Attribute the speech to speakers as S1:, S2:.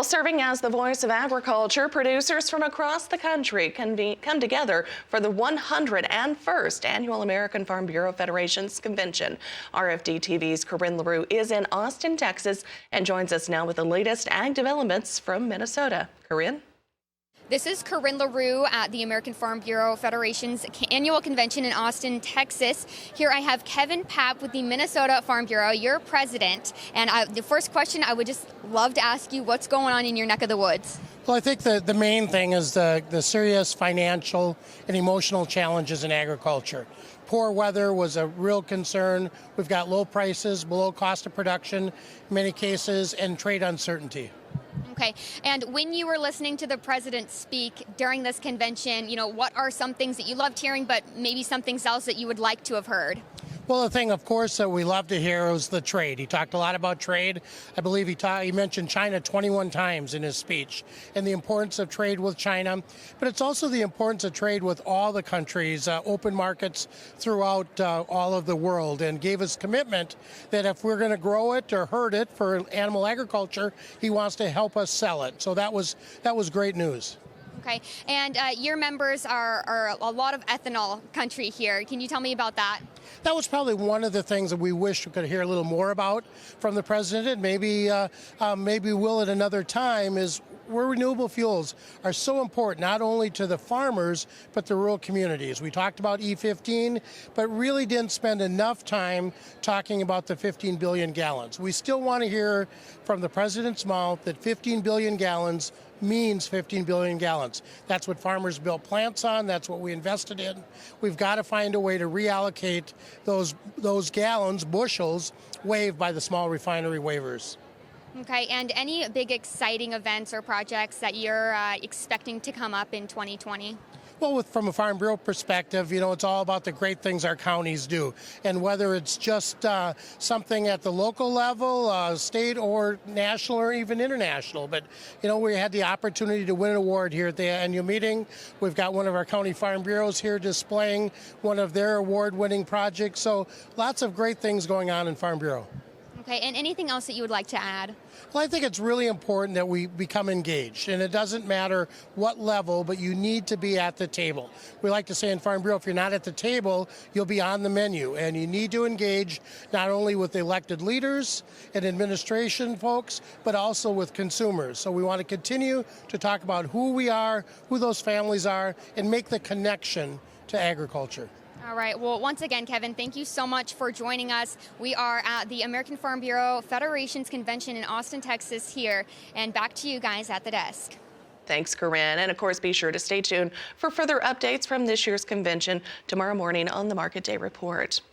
S1: Well, serving as the voice of agriculture, producers from across the country come together for the 101st Annual American Farm Bureau Federation's Convention. RFD-TV's Corinne LaRue is in Austin, Texas, and joins us now with the latest ag developments from Minnesota. Corinne?
S2: This is Corinne LaRue at the American Farm Bureau Federation's annual convention in Austin, Texas. Here I have Kevin Paap with the Minnesota Farm Bureau, your president. And the first question I would just love to ask you, what's going on in your neck of the woods?
S3: Well, I think the main thing is the serious financial and emotional challenges in agriculture. Poor weather was a real concern. We've got low prices, below cost of production in many cases, and trade uncertainty.
S2: Okay, and when you were listening to the president speak during this convention, what are some things that you loved hearing, but maybe some things else that you would like to have heard?
S3: Well, the thing, of course, that we love to hear was the trade. He talked a lot about trade. I believe he mentioned China 21 times in his speech and the importance of trade with China. But it's also the importance of trade with all the countries, open markets throughout all of the world, and gave us commitment that if we're going to grow it or herd it for animal agriculture, he wants to help us sell it. So that was great news.
S2: Okay, and your members are a lot of ethanol country here. Can you tell me about that?
S3: That was probably one of the things that we wish we could hear a little more about from the president, and maybe will at another time, is where renewable fuels are so important, not only to the farmers, but the rural communities. We talked about E15, but really didn't spend enough time talking about the 15 billion gallons. We still want to hear from the president's mouth that 15 billion gallons means 15 billion gallons. That's what farmers built plants on. That's what we invested in. We've got to find a way to reallocate those gallons, bushels, waived by the small refinery waivers.
S2: Okay, and any big exciting events or projects that you're expecting to come up in 2020?
S3: Well, from a Farm Bureau perspective, it's all about the great things our counties do. And whether it's just something at the local level, state or national or even international. But, we had the opportunity to win an award here at the annual meeting. We've got one of our county farm bureaus here displaying one of their award-winning projects. So lots of great things going on in Farm Bureau.
S2: Okay, and anything else that you would like to add?
S3: Well, I think it's really important that we become engaged, and it doesn't matter what level, but you need to be at the table. We like to say in Farm Bureau, if you're not at the table, you'll be on the menu, and you need to engage not only with elected leaders and administration folks, but also with consumers. So we want to continue to talk about who we are, who those families are, and make the connection to agriculture.
S2: All right. Well, once again, Kevin, thank you so much for joining us. We are at the American Farm Bureau Federation's convention in Austin, Texas here, and back to you guys at the desk.
S1: Thanks, Corinne. And of course, be sure to stay tuned for further updates from this year's convention tomorrow morning on the Market Day Report.